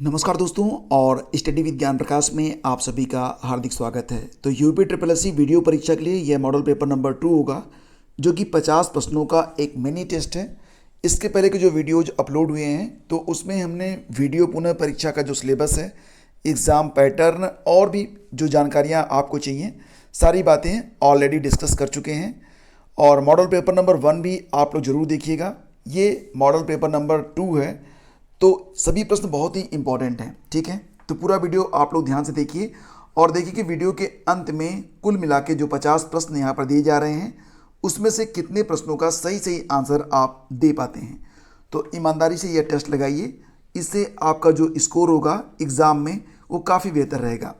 नमस्कार दोस्तों और स्टडी विद ज्ञान प्रकाश में आप सभी का हार्दिक स्वागत है। तो यूपी ट्रिपल एससी वीडियो परीक्षा के लिए यह मॉडल पेपर नंबर 2 होगा, जो कि 50 प्रश्नों का एक मिनी टेस्ट है। इसके पहले के जो वीडियोज अपलोड हुए हैं तो उसमें हमने वीडियो पुनः परीक्षा का जो सिलेबस है, एग्ज़ाम पैटर्न और भी जो जानकारियाँ आपको चाहिए, सारी बातें ऑलरेडी डिस्कस कर चुके हैं। और मॉडल पेपर नंबर 1 भी आप लोग ज़रूर देखिएगा। ये मॉडल पेपर नंबर 2 है, तो सभी प्रश्न बहुत ही इंपॉर्टेंट हैं। ठीक है, तो पूरा वीडियो आप लोग ध्यान से देखिए और देखिए कि वीडियो के अंत में कुल मिला के जो 50 प्रश्न यहाँ पर दिए जा रहे हैं, उसमें से कितने प्रश्नों का सही सही आंसर आप दे पाते हैं। तो ईमानदारी से यह टेस्ट लगाइए, इससे आपका जो स्कोर होगा एग्ज़ाम में वो काफ़ी बेहतर रहेगा।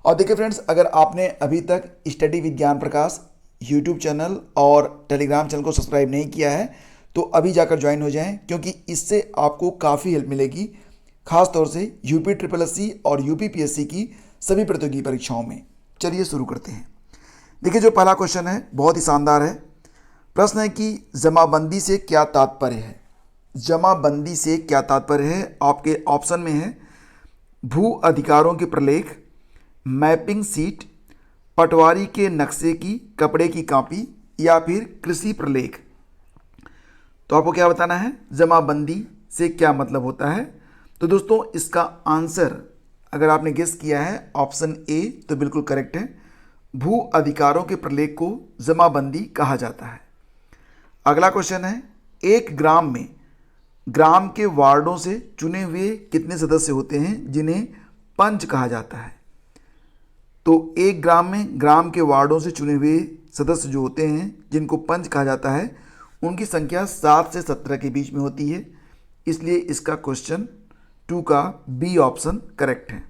और देखिए फ्रेंड्स, अगर आपने अभी तक स्टडी विज्ञान प्रकाश यूट्यूब चैनल और टेलीग्राम चैनल को सब्सक्राइब नहीं किया है तो अभी जाकर ज्वाइन हो जाएं, क्योंकि इससे आपको काफ़ी हेल्प मिलेगी, खास तौर से यूपी ट्रिपल एससी और यूपी पीएससी की सभी प्रतियोगी परीक्षाओं में। चलिए शुरू करते हैं। देखिए, जो पहला क्वेश्चन है बहुत ही शानदार है। प्रश्न है कि जमाबंदी से क्या तात्पर्य है। जमाबंदी से क्या तात्पर्य है? आपके ऑप्शन में है भू अधिकारों के प्रलेख, मैपिंग सीट, पटवारी के नक्शे की, कपड़े की कॉपी या फिर कृषि प्रलेख। तो आपको क्या बताना है, जमाबंदी से क्या मतलब होता है। तो दोस्तों, इसका आंसर अगर आपने गेस किया है ऑप्शन ए तो बिल्कुल करेक्ट है। भू अधिकारों के प्रलेख को जमाबंदी कहा जाता है। अगला क्वेश्चन है, एक ग्राम में ग्राम के वार्डों से चुने हुए कितने सदस्य होते हैं जिन्हें पंच कहा जाता है। तो एक ग्राम में ग्राम के वार्डों से चुने हुए सदस्य जो होते हैं जिनको पंच कहा जाता है, उनकी संख्या 7 से 17 के बीच में होती है। इसलिए इसका क्वेश्चन 2 का बी ऑप्शन करेक्ट है।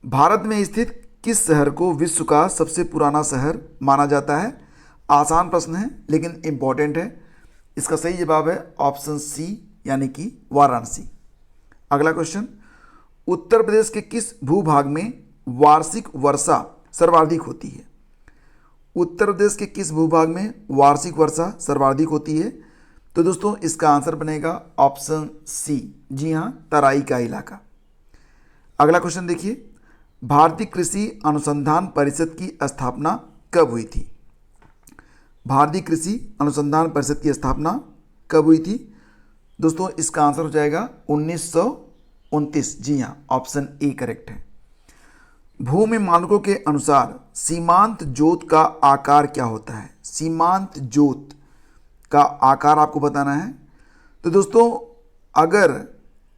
भारत में स्थित किस शहर को विश्व का सबसे पुराना शहर माना जाता है। आसान प्रश्न है लेकिन इम्पॉर्टेंट है। इसका सही जवाब है ऑप्शन सी, यानी कि वाराणसी। अगला क्वेश्चन, उत्तर प्रदेश के किस भूभाग में वार्षिक वर्षा सर्वाधिक होती है। उत्तर प्रदेश के किस भूभाग में वार्षिक वर्षा सर्वाधिक होती है। तो दोस्तों, इसका आंसर बनेगा ऑप्शन सी, जी हाँ, तराई का इलाका। अगला क्वेश्चन देखिए, भारतीय कृषि अनुसंधान परिषद की स्थापना कब हुई थी। भारतीय कृषि अनुसंधान परिषद की स्थापना कब हुई थी। दोस्तों, इसका आंसर हो जाएगा 1929। जी हाँ, ऑप्शन ए करेक्ट है। भूमि मानकों के अनुसार सीमांत जोत का आकार क्या होता है। सीमांत जोत का आकार आपको बताना है। तो दोस्तों, अगर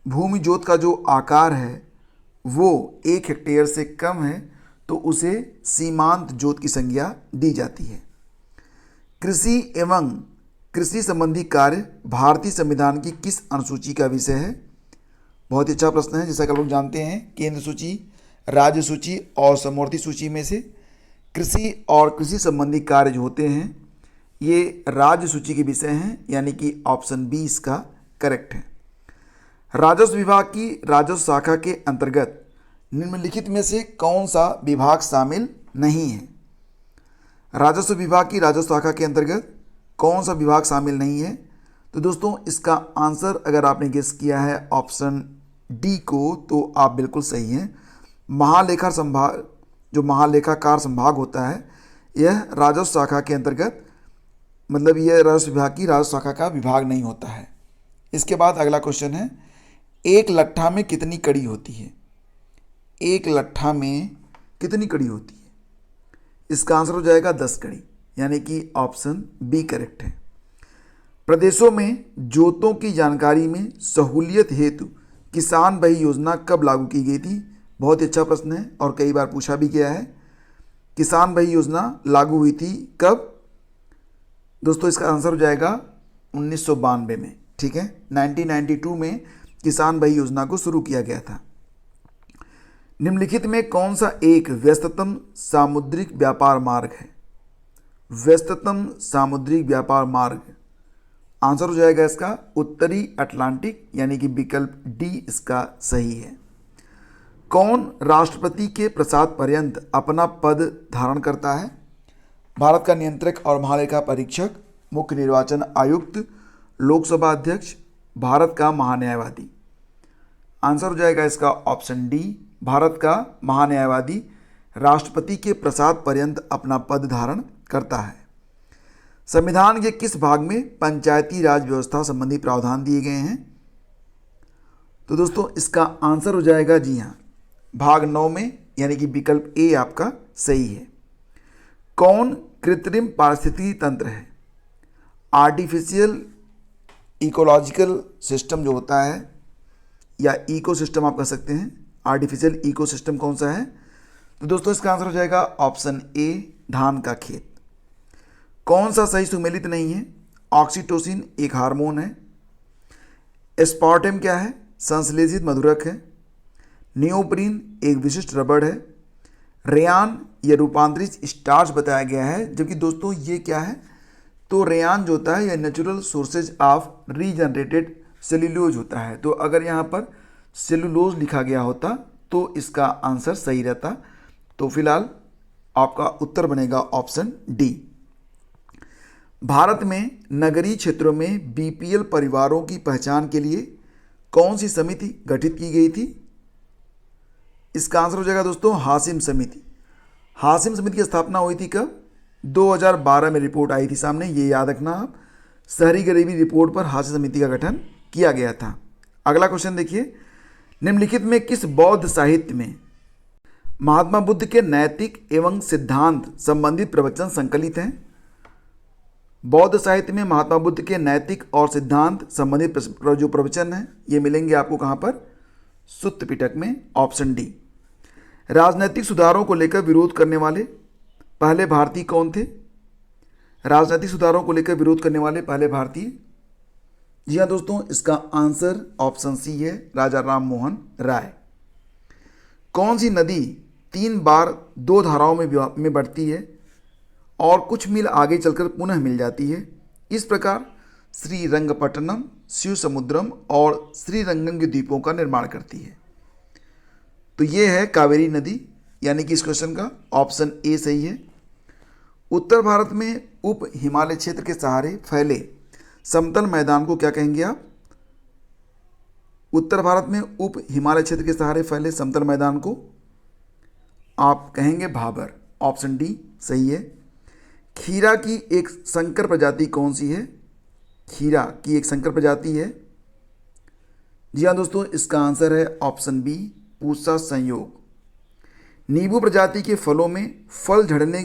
भूमि जोत का जो आकार है वो 1 हेक्टेयर से कम है तो उसे सीमांत जोत की संज्ञा दी जाती है। कृषि एवं कृषि संबंधी कार्य भारतीय संविधान की किस अनुसूची का विषय है। बहुत ही अच्छा प्रश्न है। जैसा कि आप लोग जानते हैं, केंद्र सूची, राज्य सूची और समवर्ती सूची में से कृषि और कृषि संबंधी कार्य जो होते हैं ये राज्य सूची के विषय हैं, यानी कि ऑप्शन बी इसका करेक्ट है। राजस्व विभाग की राजस्व शाखा के अंतर्गत निम्नलिखित में से कौन सा विभाग शामिल नहीं है। राजस्व विभाग की राजस्व शाखा के अंतर्गत कौन सा विभाग शामिल नहीं है। तो दोस्तों, इसका आंसर अगर आपने गेस किया है ऑप्शन डी को तो आप बिल्कुल सही हैं। महालेखा संभाग, जो महालेखाकार संभाग होता है, यह राजस्व शाखा के अंतर्गत, मतलब यह राजस्व विभाग की राजस्व शाखा का विभाग नहीं होता है। इसके बाद अगला क्वेश्चन है, एक लट्ठा में कितनी कड़ी होती है। एक लट्ठा में कितनी कड़ी होती है। इसका आंसर हो जाएगा 10 कड़ी, यानी कि ऑप्शन बी करेक्ट है। प्रदेशों में जोतों की जानकारी में सहूलियत हेतु किसान बही योजना कब लागू की गई थी। बहुत ही अच्छा प्रश्न है और कई बार पूछा भी गया है। किसान बही योजना लागू हुई थी कब। दोस्तों, इसका आंसर हो जाएगा 1992 में। ठीक है, 1992 में किसान बही योजना को शुरू किया गया था। निम्नलिखित में कौन सा एक व्यस्ततम सामुद्रिक व्यापार मार्ग है। व्यस्ततम सामुद्रिक व्यापार मार्ग, आंसर हो जाएगा इसका उत्तरी अटलांटिक, यानी कि विकल्प डी इसका सही है। कौन राष्ट्रपति के प्रसाद पर्यंत अपना पद धारण करता है। भारत का नियंत्रक और महालेखा परीक्षक, मुख्य निर्वाचन आयुक्त, लोकसभा अध्यक्ष, भारत का महान्यायवादी। आंसर हो जाएगा इसका ऑप्शन डी, भारत का महान्यायवादी राष्ट्रपति के प्रसाद पर्यंत अपना पद धारण करता है। संविधान के किस भाग में पंचायती राज व्यवस्था संबंधी प्रावधान दिए गए हैं? तो दोस्तों इसका आंसर हो जाएगा जी हाँ, भाग 9 में, यानी कि विकल्प ए आपका सही है। कौन कृत्रिम पारिस्थितिकी तंत्र है? आर्टिफिशियल इकोलॉजिकल सिस्टम जो होता है, या इकोसिस्टम आप कह सकते हैं। आर्टिफिशियल इकोसिस्टम कौन सा है? तो दोस्तों इसका आंसर हो जाएगा ऑप्शन ए, धान का खेत। कौन सा सही सुमेलित नहीं है? ऑक्सीटोसिन एक हार्मोन है। एस्पार्टेम क्या है? संश्लेषित मधुरक है। नियोप्रीन एक विशिष्ट रबड़ है। रेयान यह रूपांतरित स्टार्च बताया गया है, जबकि दोस्तों ये क्या है? तो रेयान जो होता है यह natural sources of regenerated cellulose होता है। तो अगर यहाँ पर सेल्यूलोज लिखा गया होता तो इसका आंसर सही रहता। तो फिलहाल आपका उत्तर बनेगा ऑप्शन डी। भारत में नगरीय क्षेत्रों में बीपीएल परिवारों की पहचान के लिए कौन सी समिति गठित की गई थी? इसका आंसर हो जाएगा दोस्तों हाशिम समिति। हाशिम समिति की स्थापना हुई थी कब? 2012 में रिपोर्ट आई थी सामने, ये याद रखना आप। शहरी गरीबी रिपोर्ट पर हाशिम समिति का गठन किया गया था। अगला क्वेश्चन देखिए, निम्नलिखित में किस बौद्ध साहित्य में महात्मा बुद्ध के नैतिक एवं सिद्धांत संबंधित प्रवचन संकलित हैं? बौद्ध साहित्य में महात्मा बुद्ध के नैतिक और सिद्धांत संबंधित जो प्रवचन हैं ये मिलेंगे आपको कहाँ पर? सुत्त पिटक में, ऑप्शन डी। राजनैतिक सुधारों को लेकर विरोध करने वाले पहले भारतीय कौन थे? राजनैतिक सुधारों को लेकर विरोध करने वाले पहले भारतीय, जी हाँ दोस्तों, इसका आंसर ऑप्शन सी है, राजा राम मोहन राय। कौन सी नदी 3 बार 2 धाराओं में बढ़ती है और कुछ मील आगे चलकर पुनः मिल जाती है? इस प्रकार श्रीरंगपट्टनम, शिव समुद्रम और श्रीरंगम के द्वीपों का निर्माण करती है। तो ये है कावेरी नदी, यानी कि इस क्वेश्चन का ऑप्शन ए सही है। उत्तर भारत में उप हिमालय क्षेत्र के सहारे फैले समतल मैदान को क्या कहेंगे आप? उत्तर भारत में उप हिमालय क्षेत्र के सहारे फैले समतल मैदान को आप कहेंगे भाबर, ऑप्शन डी सही है। खीरा की एक संकर प्रजाति कौन सी है? खीरा की एक संकर प्रजाति है, जी हाँ दोस्तों, इसका आंसर है ऑप्शन बी, पूसा संयोग। नींबू प्रजाति के फलों में फल झड़ने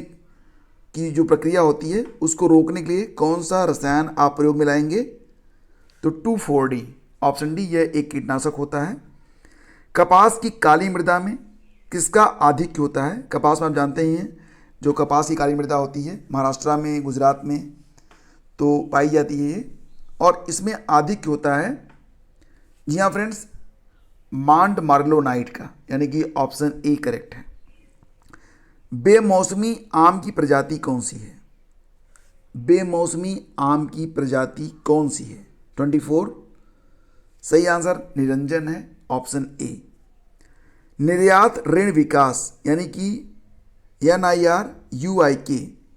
की जो प्रक्रिया होती है उसको रोकने के लिए कौन सा रसायन आप प्रयोग में लाएंगे? तो 2,4-D, ऑप्शन डी, यह एक कीटनाशक होता है। कपास की काली मृदा में किसका आधिक्य होता है? कपास में आप जानते ही हैं, जो कपास की काली मृदा होती है महाराष्ट्र में, गुजरात में तो पाई जाती है ये, और इसमें आधिक्य होता है, जी हाँ फ्रेंड्स, मांड मार्लोनाइट का, यानी कि ऑप्शन ए करेक्ट है। बेमौसमी आम की प्रजाति कौन सी है? बेमौसमी आम की प्रजाति कौन सी है? 24, सही आंसर निरंजन है, ऑप्शन ए। निर्यात ऋण विकास यानी कि NIRUIK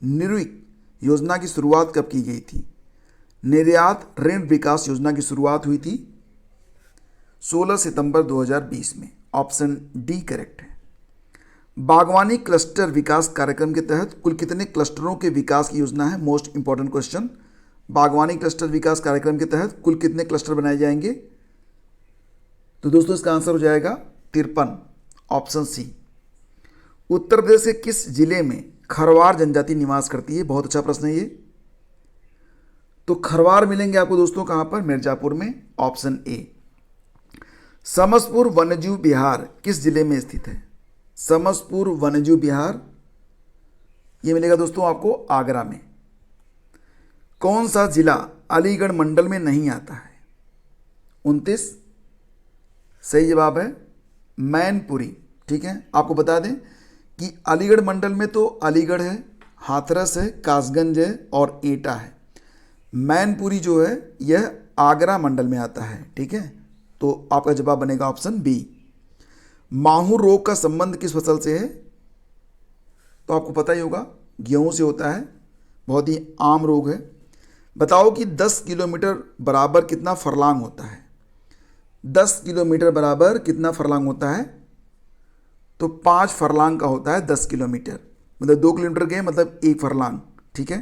निर्विक योजना की शुरुआत कब की गई थी? निर्यात ऋण विकास योजना की शुरुआत हुई थी 16 सितंबर 2020 में, ऑप्शन डी करेक्ट है। बागवानी क्लस्टर विकास कार्यक्रम के तहत कुल कितने क्लस्टरों के विकास की योजना है? Most important question. बागवानी क्लस्टर विकास कार्यक्रम के तहत कुल कितने क्लस्टर बनाए जाएंगे? तो दोस्तों इसका आंसर हो जाएगा 53, ऑप्शन सी। उत्तर प्रदेश के किस जिले में खरवार जनजाति निवास करती है? बहुत अच्छा प्रश्न है ये। तो खरवार मिलेंगे आपको दोस्तों कहां पर? मिर्जापुर में, ऑप्शन ए। समसपुर वन्यजीव विहार किस जिले में स्थित है? समसपुर वन्यजीव विहार ये मिलेगा दोस्तों आपको आगरा में। कौन सा जिला अलीगढ़ मंडल में नहीं आता है? 29, सही जवाब है मैनपुरी। ठीक है, आपको बता दें कि अलीगढ़ मंडल में तो अलीगढ़ है, हाथरस है, कासगंज है और एटा है। मैनपुरी जो है यह आगरा मंडल में आता है। ठीक है, तो आपका जवाब बनेगा ऑप्शन बी। माहूर रोग का संबंध किस फसल से है? तो आपको पता ही होगा, गेहूं से होता है, बहुत ही आम रोग है। बताओ कि 10 किलोमीटर बराबर कितना फरलांग होता है? 10 किलोमीटर बराबर कितना फरलांग होता है? तो 5 फरलांग का होता है 10 किलोमीटर, मतलब 2 किलोमीटर गए मतलब 1 फरलांग। ठीक है,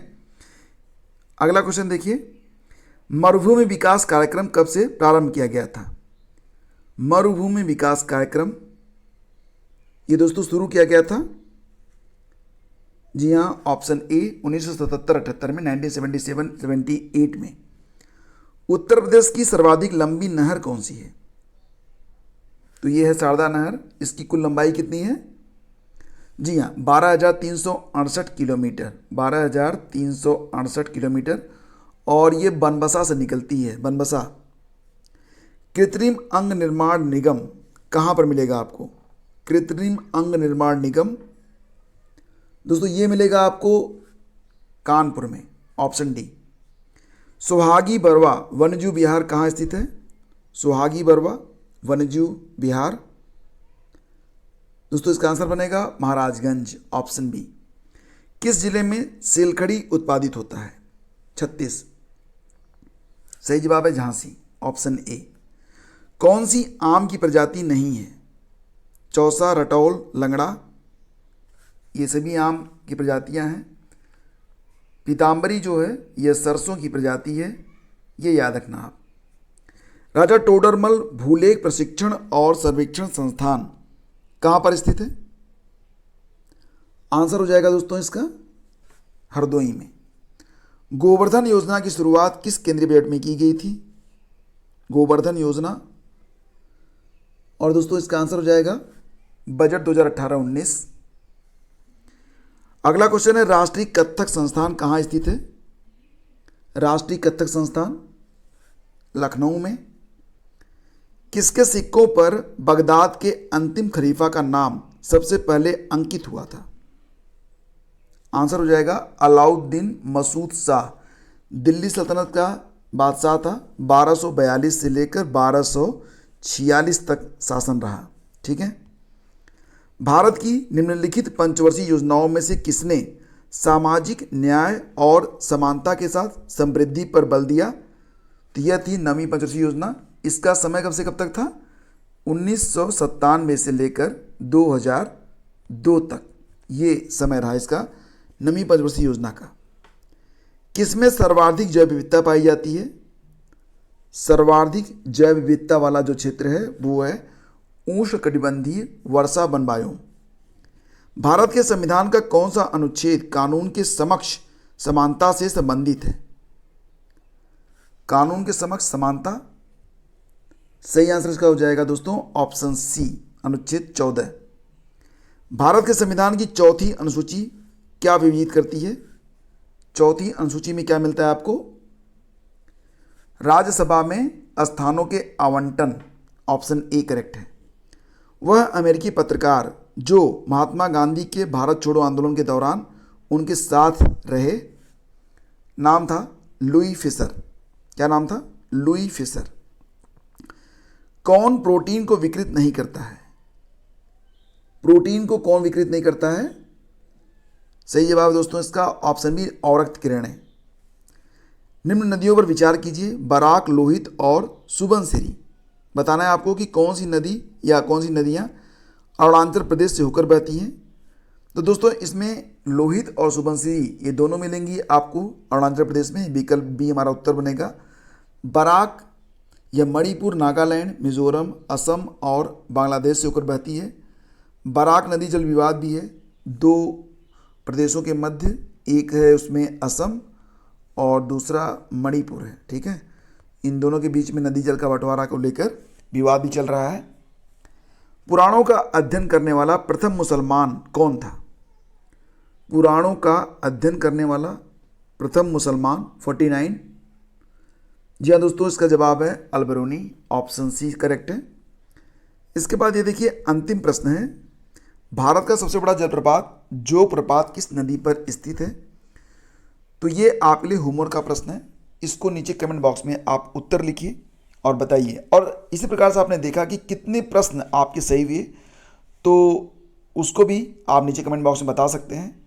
अगला क्वेश्चन देखिए, मरुभूमि विकास कार्यक्रम कब से प्रारंभ किया गया था? मरुभूमि विकास कार्यक्रम ये दोस्तों शुरू किया गया था, जी हाँ, ऑप्शन ए 1977-78 में, 1977-78 में। उत्तर प्रदेश की सर्वाधिक लंबी नहर कौन सी है? तो ये है शारदा नहर। इसकी कुल लंबाई कितनी है? जी हाँ, 12,368 किलोमीटर, 12,368 किलोमीटर। और ये बनबसा से निकलती है, बनबसा। कृत्रिम अंग निर्माण निगम कहाँ पर मिलेगा आपको? कृत्रिम अंग निर्माण निगम दोस्तों ये मिलेगा आपको कानपुर में, ऑप्शन डी। सुहागी बरवा वन्यजीव विहार कहाँ स्थित है? सुहागी बरवा वन्यजीव विहार दोस्तों इसका आंसर बनेगा महाराजगंज, ऑप्शन बी। किस जिले में सेलखड़ी उत्पादित होता है? छत्तीस। सही जवाब है झांसी, ऑप्शन ए। कौन सी आम की प्रजाति नहीं है? चौसा, रटौल, लंगड़ा, ये सभी आम की प्रजातियां हैं। पीताम्बरी जो है यह सरसों की प्रजाति है, ये याद रखना आप। राजा टोडरमल भूलेख प्रशिक्षण और सर्वेक्षण संस्थान कहाँ पर स्थित है? आंसर हो जाएगा दोस्तों इसका हरदोई में। गोवर्धन योजना की शुरुआत किस केंद्रीय बजट में की गई थी? गोवर्धन योजना, और दोस्तों इसका आंसर हो जाएगा बजट 2018-19। अगला क्वेश्चन है, राष्ट्रीय कथक संस्थान कहाँ स्थित है? राष्ट्रीय कथक संस्थान लखनऊ में। किसके सिक्कों पर बगदाद के अंतिम खलीफा का नाम सबसे पहले अंकित हुआ था? आंसर हो जाएगा अलाउद्दीन मसूद शाह। दिल्ली सल्तनत का बादशाह था, 1242 से लेकर 1246 तक शासन रहा। ठीक है, भारत की निम्नलिखित पंचवर्षीय योजनाओं में से किसने सामाजिक न्याय और समानता के साथ समृद्धि पर बल दिया? तो यह थी नवीं पंचवर्षीय योजना। इसका समय कब से कब तक था? 1997 से लेकर 2002 तक ये समय रहा इसका, नवीं पंचवर्षीय योजना का। किसमें सर्वाधिक जैव विविधता पाई जाती है? सर्वाधिक जैव विविधता वाला जो क्षेत्र है वो है उष्णकटिबंधीय वर्षा वन बायोम। भारत के संविधान का कौन सा अनुच्छेद कानून के समक्ष समानता से संबंधित है? कानून के समक्ष समानता, सही आंसर इसका हो जाएगा दोस्तों ऑप्शन सी, अनुच्छेद 14। भारत के संविधान की चौथी अनुसूची क्या विविधित करती है? चौथी अनुसूची में क्या मिलता है आपको? राज्यसभा में स्थानों के आवंटन, ऑप्शन ए करेक्ट है। वह अमेरिकी पत्रकार जो महात्मा गांधी के भारत छोड़ो आंदोलन के दौरान उनके साथ रहे, नाम था लुई फिशर। क्या नाम था? Louis Fischer. कौन प्रोटीन को विकृत नहीं करता है? प्रोटीन को कौन विकृत नहीं करता है? सही जवाब दोस्तों इसका ऑप्शन बी, औरक्त किरणें। निम्न नदियों पर विचार कीजिए, बराक, लोहित और सुबनसिरी। बताना है आपको कि कौन सी नदी या कौन सी नदियाँ अरुणाचल प्रदेश से होकर बहती हैं। तो दोस्तों इसमें लोहित और सुबनसिरी ये दोनों मिलेंगी आपको अरुणाचल प्रदेश में, विकल्प बी हमारा उत्तर बनेगा। बराक यह मणिपुर, नागालैंड, मिजोरम, असम और बांग्लादेश से होकर बहती है। बराक नदी जल विवाद भी है दो प्रदेशों के मध्य, एक है उसमें असम और दूसरा मणिपुर है। ठीक है, इन दोनों के बीच में नदी जल का बंटवारा को लेकर विवाद भी चल रहा है। पुराणों का अध्ययन करने वाला प्रथम मुसलमान कौन था? पुराणों का अध्ययन करने वाला प्रथम मुसलमान 49। जी हाँ दोस्तों, इसका जवाब है अलबरूनी, ऑप्शन सी करेक्ट है। इसके बाद ये देखिए अंतिम प्रश्न है, भारत का सबसे बड़ा जलप्रपात जो प्रपात किस नदी पर स्थित है? तो ये आपके लिए होमवर्क का प्रश्न है, इसको नीचे कमेंट बॉक्स में आप उत्तर लिखिए और बताइए। और इसी प्रकार से आपने देखा कि कितने प्रश्न आपके सही हुए, तो उसको भी आप नीचे कमेंट बॉक्स में बता सकते हैं।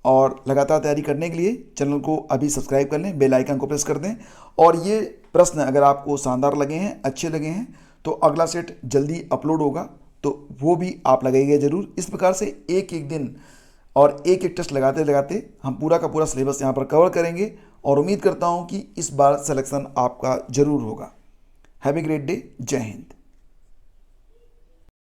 और लगातार तैयारी करने के लिए चैनल को अभी सब्सक्राइब कर लें, बेल आइकन को प्रेस कर दें। और ये प्रश्न अगर आपको शानदार लगे हैं, अच्छे लगे हैं, तो अगला सेट जल्दी अपलोड होगा, तो वो भी आप लगाइएगा ज़रूर। इस प्रकार से एक एक दिन और एक एक टेस्ट लगाते लगाते हम पूरा का पूरा सिलेबस यहाँ पर कवर करेंगे और उम्मीद करता हूँ कि इस बार सिलेक्शन आपका ज़रूर होगा। Have a great day. जय हिंद।